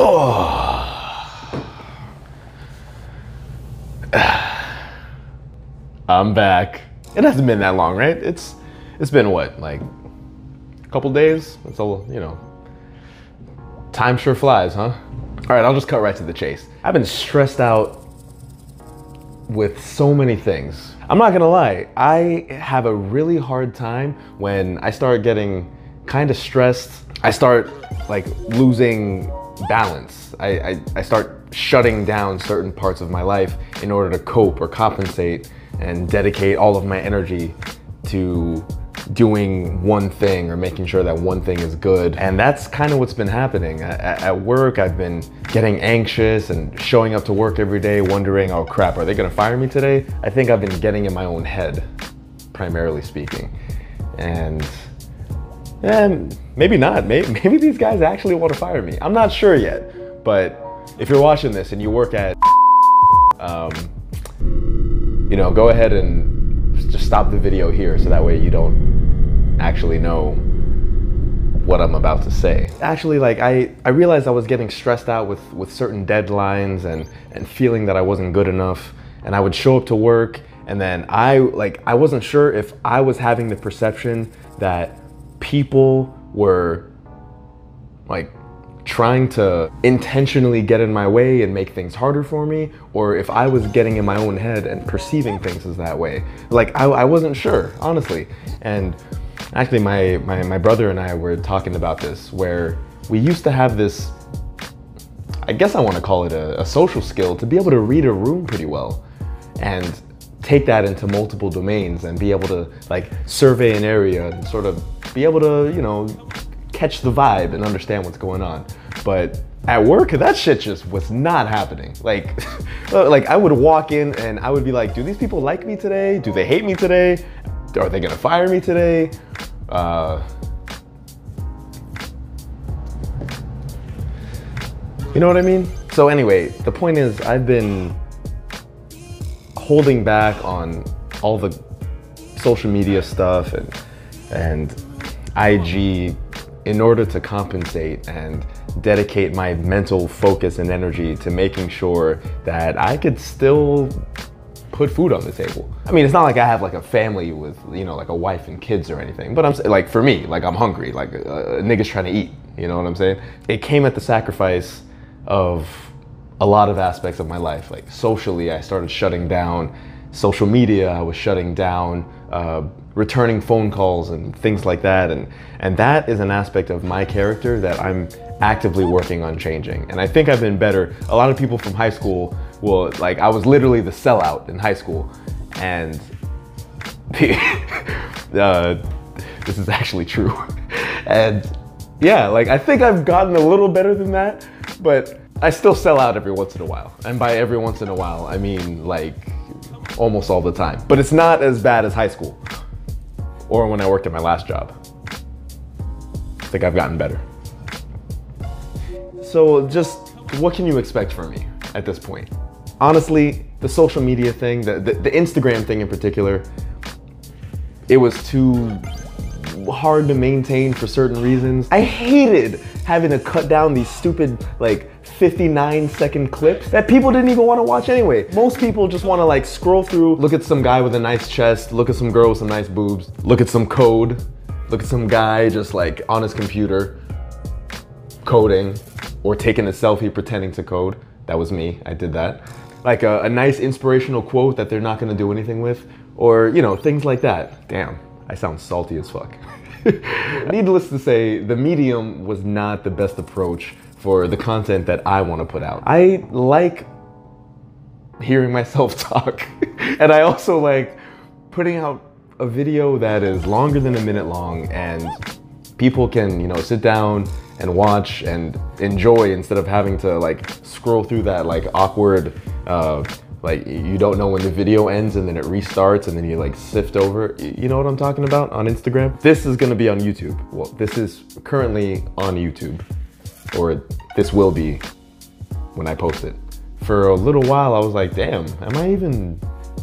Oh, I'm back. It hasn't been that long, right? It's been what, like a couple days? It's all, you know, time sure flies, huh? All right, I'll just cut right to the chase. I've been stressed out with so many things. I'm not gonna lie, I have a really hard time when I start getting kind of stressed. I start like losing balance. I start shutting down certain parts of my life in order to cope or compensate and dedicate all of my energy to doing one thing or making sure that one thing is good. And that's kind of what's been happening. At work, I've been getting anxious and showing up to work every day wondering, oh crap, are they gonna fire me today? I think I've been getting in my own head, primarily speaking. And maybe not, maybe these guys actually want to fire me. I'm not sure yet, but if you're watching this and you work at, you know, go ahead and just stop the video here so that way you don't actually know what I'm about to say. Actually, like I realized I was getting stressed out with certain deadlines and feeling that I wasn't good enough, and I would show up to work and then I wasn't sure if I was having the perception that people were like trying to intentionally get in my way and make things harder for me, or if I was getting in my own head and perceiving things as that way. Like I wasn't sure, honestly. And actually my brother and I were talking about this, where we used to have this, I guess I want to call it a social skill, to be able to read a room pretty well and take that into multiple domains and be able to like survey an area and sort of be able to, you know, catch the vibe and understand what's going on. But at work, that shit just was not happening. Like, like I would walk in and I would be like, do these people like me today? Do they hate me today? Are they gonna fire me today? You know what I mean? So anyway, the point is I've been holding back on all the social media stuff and IG in order to compensate and dedicate my mental focus and energy to making sure that I could still put food on the table. I mean, it's not like I have like a family with, you know, like a wife and kids or anything, but I'm like, for me, like I'm hungry, like a nigga's trying to eat, you know what I'm saying? It came at the sacrifice of a lot of aspects of my life. Like socially, I started shutting down social media, I was shutting down returning phone calls and things like that, and that is an aspect of my character that I'm actively working on changing. And I think I've been better. A lot of people from high school will, like, I was literally the sellout in high school, and this is actually true. And yeah, like I think I've gotten a little better than that, but I still sell out every once in a while. And by every once in a while, I mean like almost all the time. But it's not as bad as high school or when I worked at my last job. I think I've gotten better. So just what can you expect from me at this point? Honestly, the social media thing, the Instagram thing in particular, it was too hard to maintain for certain reasons. I hated having to cut down these stupid like 59-second clips that people didn't even want to watch anyway. Most people just want to like scroll through, look at some guy with a nice chest, look at some girl with some nice boobs, look at some code, look at some guy just like on his computer coding or taking a selfie pretending to code. That was me, I did that. Like a nice inspirational quote that they're not gonna do anything with, or you know, things like that. Damn, I sound salty as fuck. Needless to say, the medium was not the best approach for the content that I want to put out. I like hearing myself talk, and I also like putting out a video that is longer than a minute long and people can, you know, sit down and watch and enjoy instead of having to like scroll through that like awkward, like you don't know when the video ends and then it restarts and then you like sift over. You know what I'm talking about on Instagram? This is gonna be on YouTube. Well, this is currently on YouTube, or this will be when I post it. For a little while, I was like, damn, am I even,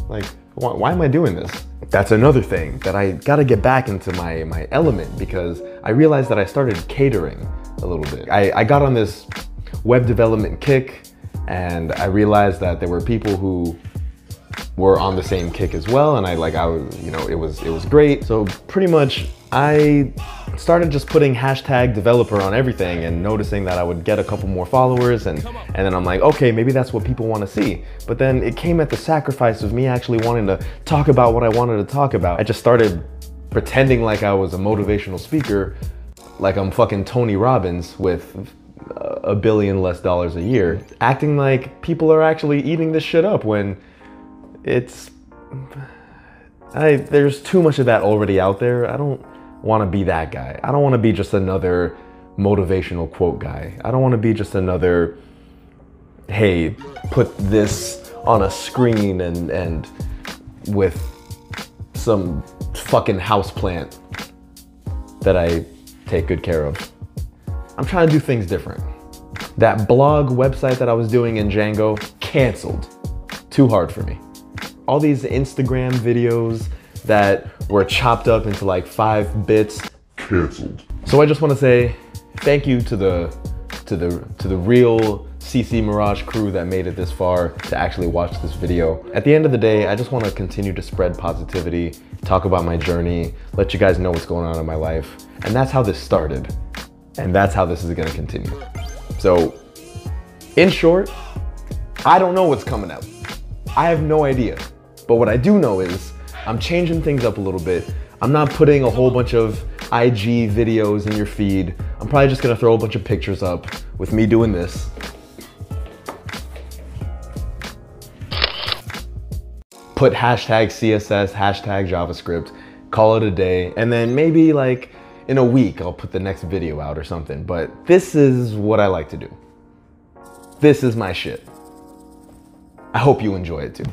like, why am I doing this? That's another thing that I gotta get back into my element, because I realized that I started catering a little bit. I got on this web development kick, and I realized that there were people who were on the same kick as well, and I was, you know, it was great. So pretty much I started just putting hashtag developer on everything and noticing that I would get a couple more followers, and then I'm like, okay, maybe that's what people want to see. But then it came at the sacrifice of me actually wanting to talk about what I wanted to talk about. I just started pretending like I was a motivational speaker, like I'm fucking Tony Robbins with $1 billion less a year, acting like people are actually eating this shit up when there's too much of that already out there. I don't want to be that guy. I don't want to be just another motivational quote guy. I don't want to be just another, hey, put this on a screen and with some fucking houseplant that I take good care of. I'm trying to do things different. That blog website that I was doing in Django, canceled. Too hard for me. All these Instagram videos that were chopped up into like 5 bits, canceled. So I just want to say thank you to the real CC Mirage crew that made it this far to actually watch this video. At the end of the day, I just want to continue to spread positivity, talk about my journey, let you guys know what's going on in my life. And that's how this started. And that's how this is going to continue. So in short, I don't know what's coming out. I have no idea. But what I do know is I'm changing things up a little bit. I'm not putting a whole bunch of IG videos in your feed. I'm probably just gonna throw a bunch of pictures up with me doing this. Put hashtag CSS, hashtag JavaScript, call it a day, and then maybe like in a week I'll put the next video out or something. But this is what I like to do. This is my shit. I hope you enjoy it too.